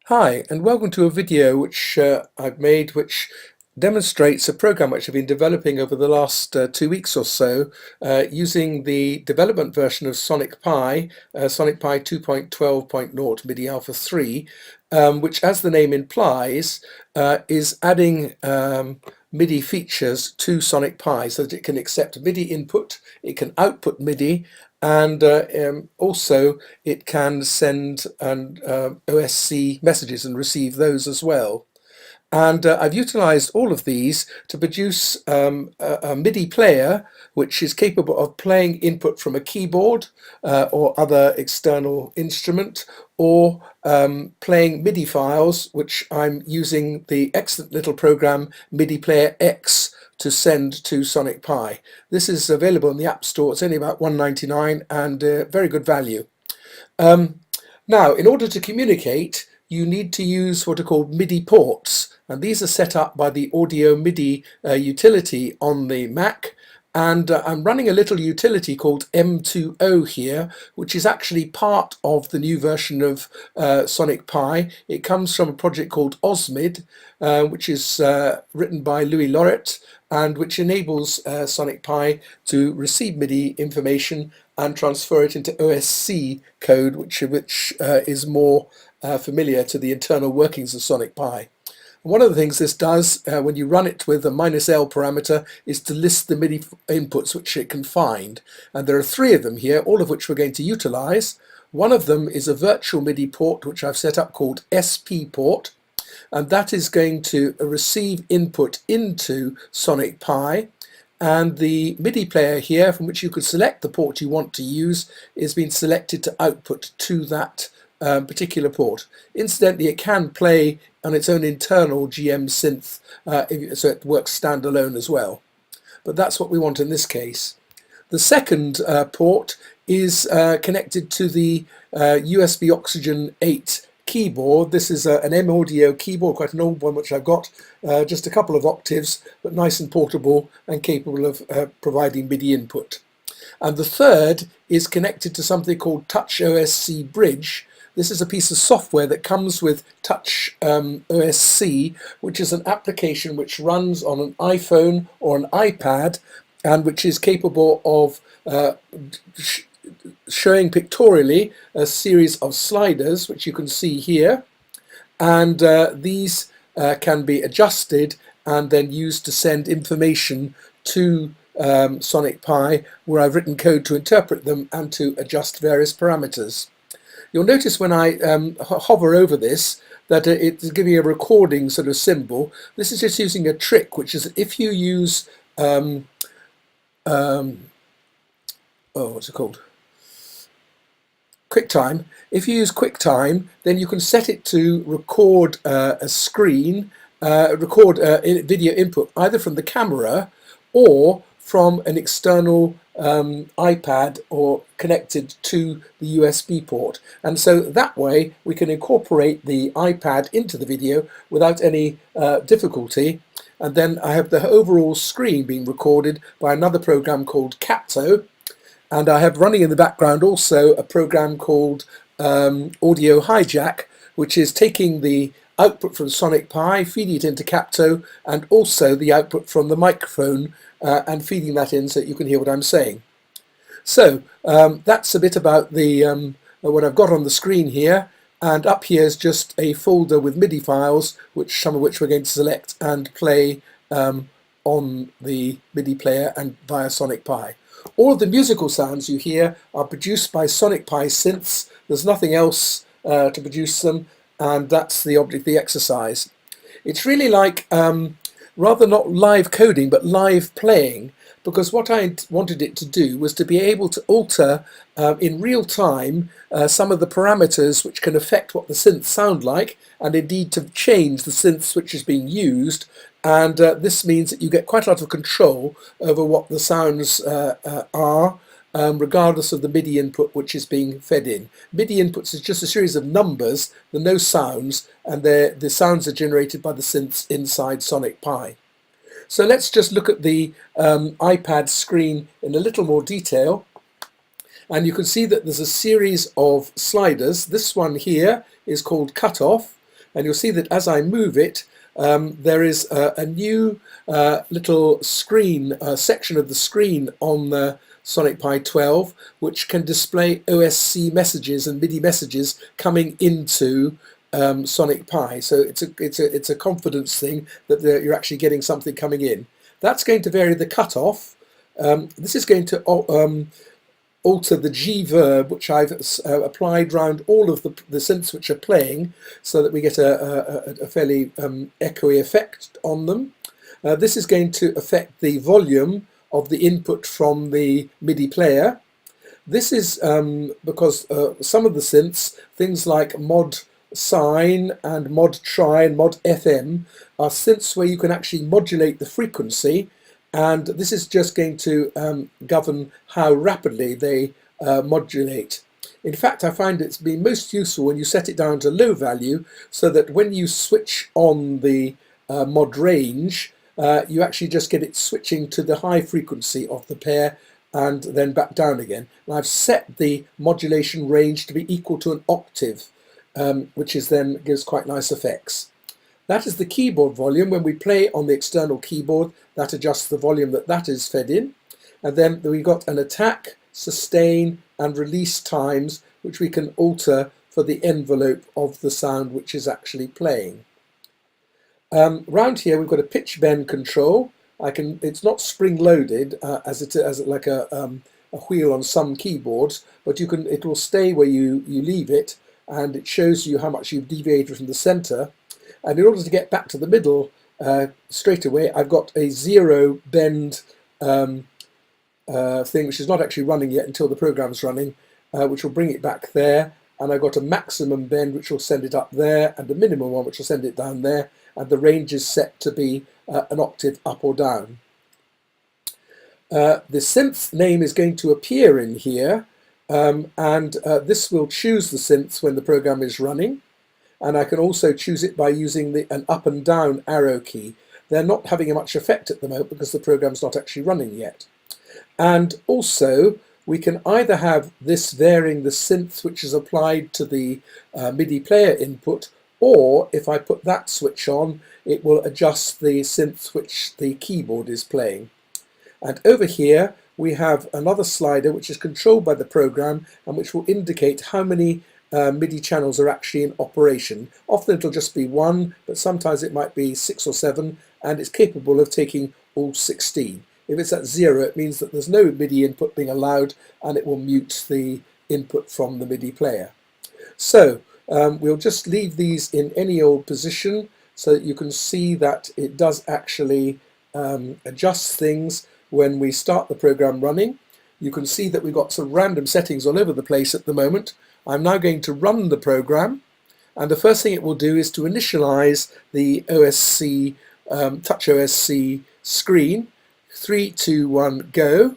Hi, and welcome to a video which I've made which demonstrates a program which I've been developing over the last 2 weeks or so using the development version of Sonic Pi, Sonic Pi 2.12.0 MIDI Alpha 3, which, as the name implies, is adding MIDI features to Sonic Pi so that it can accept MIDI input, it can output MIDI, and also it can send OSC messages and receive those as well. And I've utilized all of these to produce a MIDI player which is capable of playing input from a keyboard or other external instrument, or playing MIDI files, which I'm using the excellent little program MIDI Player X to send to Sonic Pi. This is available in the App Store. It's only about $1.99 and very good value. Now, in order to communicate, you need to use what are called MIDI ports, and these are set up by the Audio MIDI utility on the Mac. And I'm running a little utility called M2O here, which is actually part of the new version of Sonic Pi. It comes from a project called OSMID, which is written by Louis Lauret, and which enables Sonic Pi to receive MIDI information and transfer it into OSC code, which is more familiar to the internal workings of Sonic Pi. One of the things this does when you run it with a -L parameter is to list the MIDI inputs which it can find. And there are 3 of them here, all of which we're going to utilize. One of them is a virtual MIDI port which I've set up called SP port, and that is going to receive input into Sonic Pi. And the MIDI player here, from which you could select the port you want to use, is being selected to output to that particular port. Incidentally, it can play on its own internal GM synth, so it works standalone as well. But that's what we want in this case. The second port is connected to the USB Oxygen 8 keyboard. This is an M-Audio keyboard, quite an old one, which I've got, just a couple of octaves, but nice and portable and capable of providing MIDI input. And the third is connected to something called TouchOSC Bridge. This is a piece of software that comes with TouchOSC, which is an application which runs on an iPhone or an iPad, and which is capable of showing pictorially a series of sliders, which you can see here. And these can be adjusted and then used to send information to Sonic Pi, where I've written code to interpret them and to adjust various parameters. You'll notice when I hover over this that it's giving a recording sort of symbol. This is just using a trick, which is if you use what's it called? QuickTime. If you use QuickTime, then you can set it to record a screen, record video input either from the camera or from an external iPad or connected to the USB port. And so that way we can incorporate the iPad into the video without any difficulty. And then I have the overall screen being recorded by another program called Capto. And I have running in the background also a program called Audio Hijack, which is taking the output from Sonic Pi, feeding it into Capto, and also the output from the microphone and feeding that in so that you can hear what I'm saying. So that's a bit about the what I've got on the screen here, and up here is just a folder with MIDI files, which some of which we're going to select and play on the MIDI player and via Sonic Pi. All of the musical sounds you hear are produced by Sonic Pi synths. There's nothing else to produce them, and that's the object of the exercise. It's really like rather not live coding, but live playing, because what I wanted it to do was to be able to alter in real time some of the parameters which can affect what the synths sound like, and indeed to change the synths which is being used. And this means that you get quite a lot of control over what the sounds are, regardless of the MIDI input which is being fed in. MIDI inputs is just a series of numbers, there are no sounds, and the sounds are generated by the synths inside Sonic Pi. So let's just look at the iPad screen in a little more detail. And you can see that there's a series of sliders. This one here is called cutoff. and you'll see that as I move it, there is a new little screen, section of the screen on the Sonic Pi 12, which can display OSC messages and MIDI messages coming into Sonic Pi. So it's a confidence thing that you're actually getting something coming in. That's going to vary the cutoff. This is going to alter the G verb, which I've applied around all of the synths which are playing, so that we get a fairly echoey effect on them. This is going to affect the volume of the input from the MIDI player. This is because some of the synths, things like mod sine and mod tri and mod FM, are synths where you can actually modulate the frequency, and this is just going to govern how rapidly they modulate. In fact, I find it's been most useful when you set it down to low value, so that when you switch on the mod range, you actually just get it switching to the high frequency of the pair and then back down again. And I've set the modulation range to be equal to an octave, which is then gives quite nice effects. That is the keyboard volume. When we play on the external keyboard, that adjusts the volume that is fed in. And then we've got an attack, sustain and release times, which we can alter for the envelope of the sound which is actually playing. Round here we've got a pitch bend control. It's not spring loaded as like a wheel on some keyboards, but it will stay where you leave it, and it shows you how much you've deviated from the center. And in order to get back to the middle straight away, I've got a zero bend thing, which is not actually running yet until the program's running, which will bring it back there. And I've got a maximum bend, which will send it up there, and a minimum one, which will send it down there. And the range is set to be an octave up or down. The synth name is going to appear in here, and this will choose the synth when the program is running. And I can also choose it by using an up and down arrow key. They're not having much effect at the moment because the program's not actually running yet. And also, we can either have this varying the synth which is applied to the MIDI player input, or if I put that switch on, it will adjust the synth which the keyboard is playing. And over here, we have another slider which is controlled by the program and which will indicate how many MIDI channels are actually in operation. Often it'll just be one, but sometimes it might be 6 or 7, and it's capable of taking all 16. If it's at 0, it means that there's no MIDI input being allowed, and it will mute the input from the MIDI player. So we'll just leave these in any old position so that you can see that it does actually adjust things when we start the program running. You can see that we've got some random settings all over the place at the moment. I'm now going to run the program, and the first thing it will do is to initialize the OSC, TouchOSC screen. 3, 2, 1, go.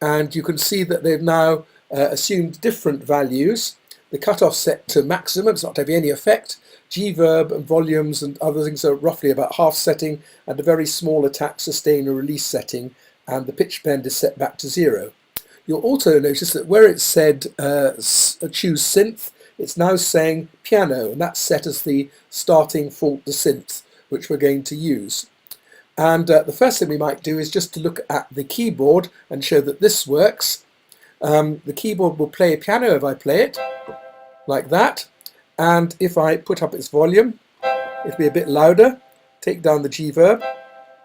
And you can see that they've now assumed different values. The cutoff set to maximum, it's not having any effect. G-verb and volumes and other things are roughly about half setting, and a very small attack, sustain or release setting, and the pitch bend is set back to 0. You'll also notice that where it said choose synth, it's now saying piano, and that's set as the starting fault to synth, which we're going to use. And the first thing we might do is just to look at the keyboard and show that this works. The keyboard will play a piano if I play it, like that. And if I put up its volume, it'll be a bit louder. Take down the G verb,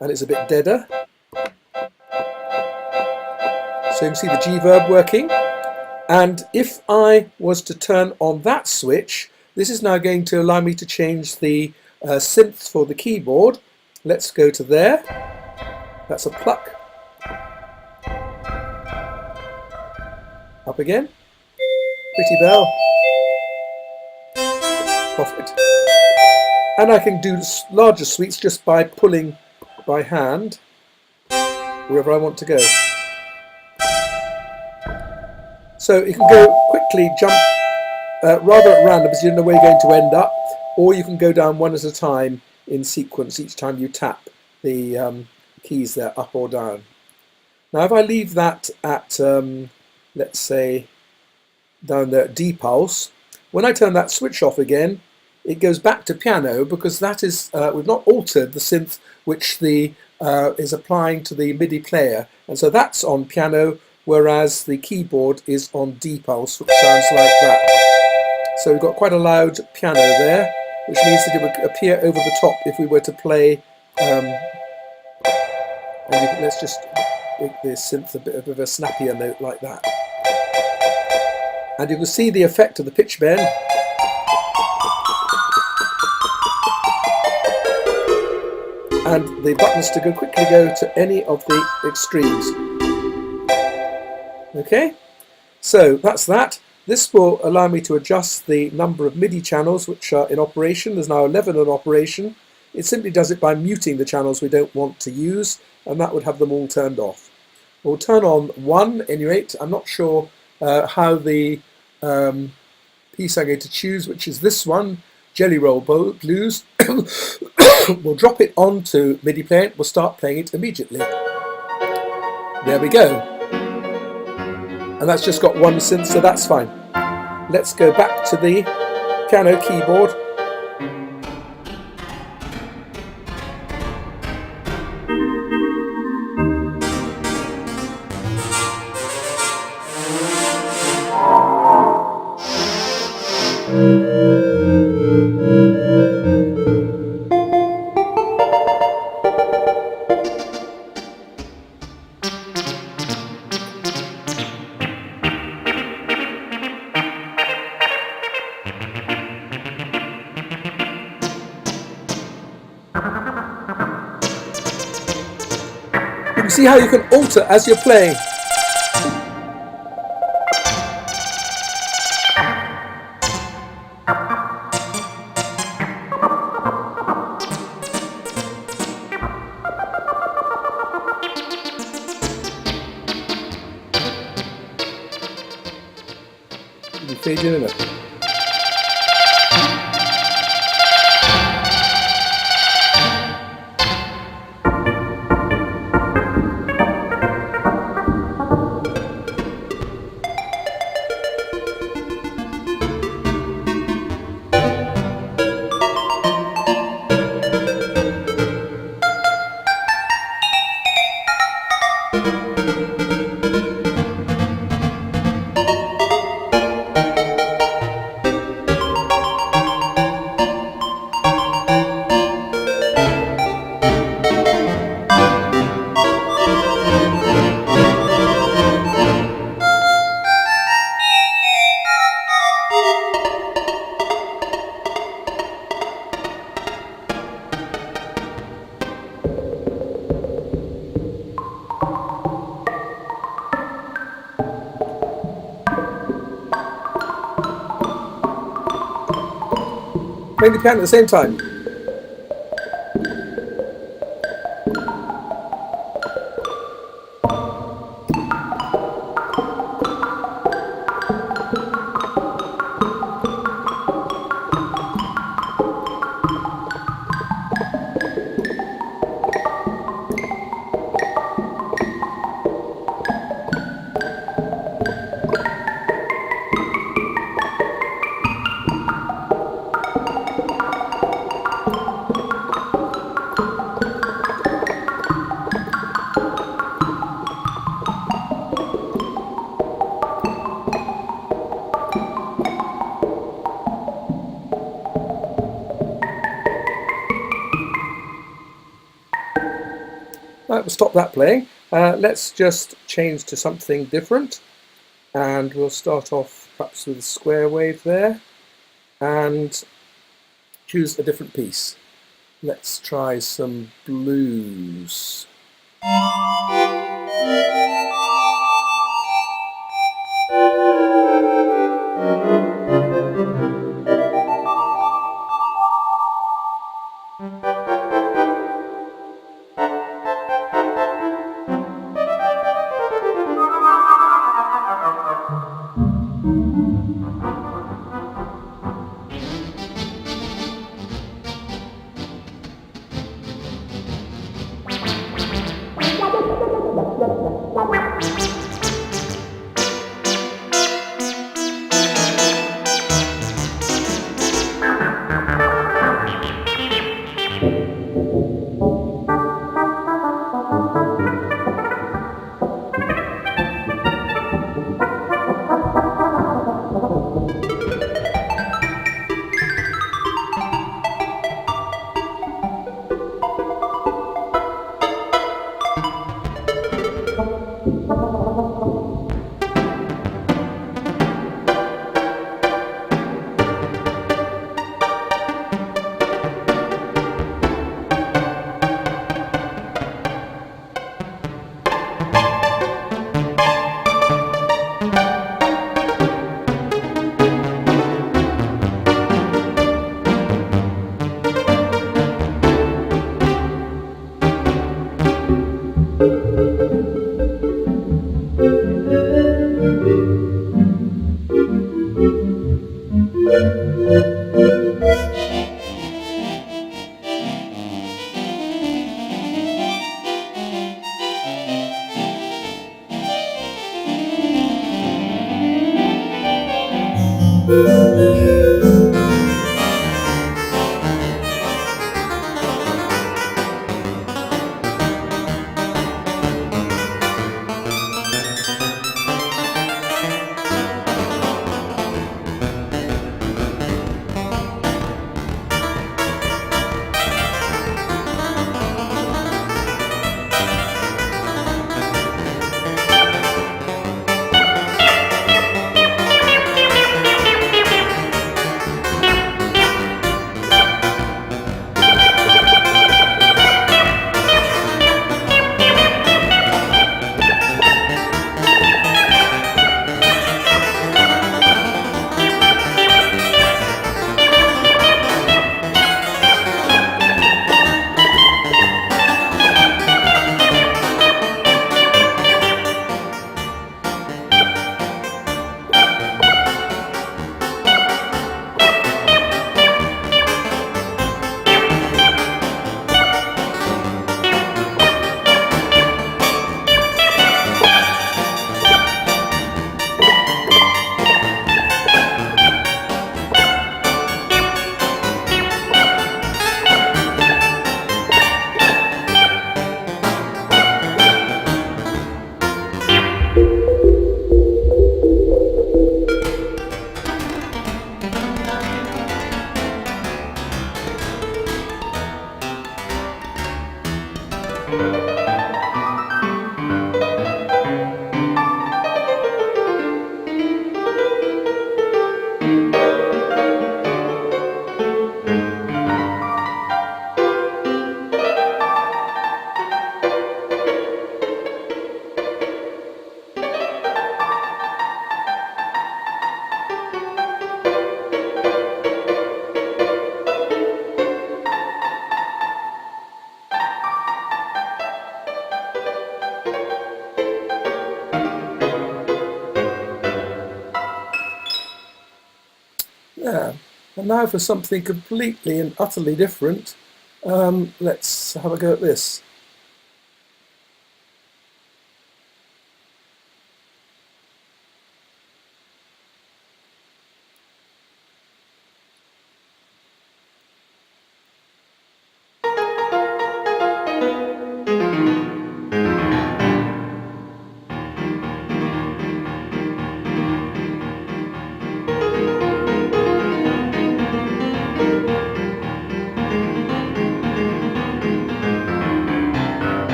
and it's a bit deader. So you can see the G verb working. And if I was to turn on that switch, this is now going to allow me to change the synth for the keyboard. Let's go to there. That's a pluck. Up again. Pretty bell. Off it. And I can do larger sweeps just by pulling by hand wherever I want to go. So you can go quickly, jump rather at random because you don't know where you're going to end up, or you can go down one at a time in sequence each time you tap the keys there, up or down. Now if I leave that at, let's say, down there at D pulse, when I turn that switch off again, it goes back to piano because that is, we've not altered the synth which the is applying to the MIDI player, and so that's on piano, whereas the keyboard is on D pulse, which sounds like that. So we've got quite a loud piano there, which means that it would appear over the top if we were to play. Let's just make the synth a bit of a snappier note like that. And you can see the effect of the pitch bend. And the buttons to quickly go to any of the extremes. Okay, so that's that. This will allow me to adjust the number of MIDI channels which are in operation. There's now 11 in operation. It simply does it by muting the channels we don't want to use, and that would have them all turned off. We'll turn on one anyway. I'm not sure how the piece I'm going to choose, which is this one, Jelly Roll Blues. We'll drop it onto MIDI player. We'll start playing it immediately. There we go. And that's just got one synth, so that's fine. Let's go back to the piano keyboard. You can see how you can alter as you're playing. You fade in and out. Playing the piano at the same time. Right, we'll stop that playing. Let's just change to something different, and we'll start off perhaps with a square wave there and choose a different piece. Let's try some blues. Yeah, and now for something completely and utterly different. Let's have a go at this.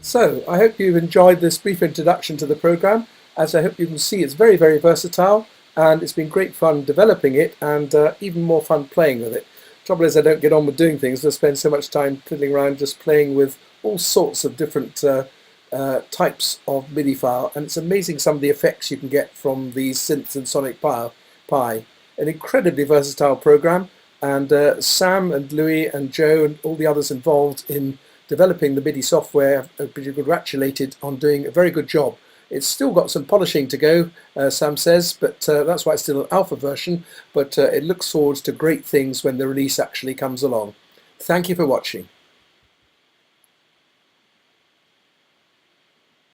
So I hope you've enjoyed this brief introduction to the program. As I hope you can see, it's very, very versatile, and it's been great fun developing it, and even more fun playing with it. Trouble is, I don't get on with doing things. I spend so much time fiddling around just playing with all sorts of different types of MIDI file, and it's amazing some of the effects you can get from these synths in Sonic Pi. An incredibly versatile program, and Sam and Louis and Joe and all the others involved in developing the MIDI software have been congratulated on doing a very good job. It's still got some polishing to go, Sam says, but that's why it's still an alpha version, but it looks forward to great things when the release actually comes along. Thank you for watching.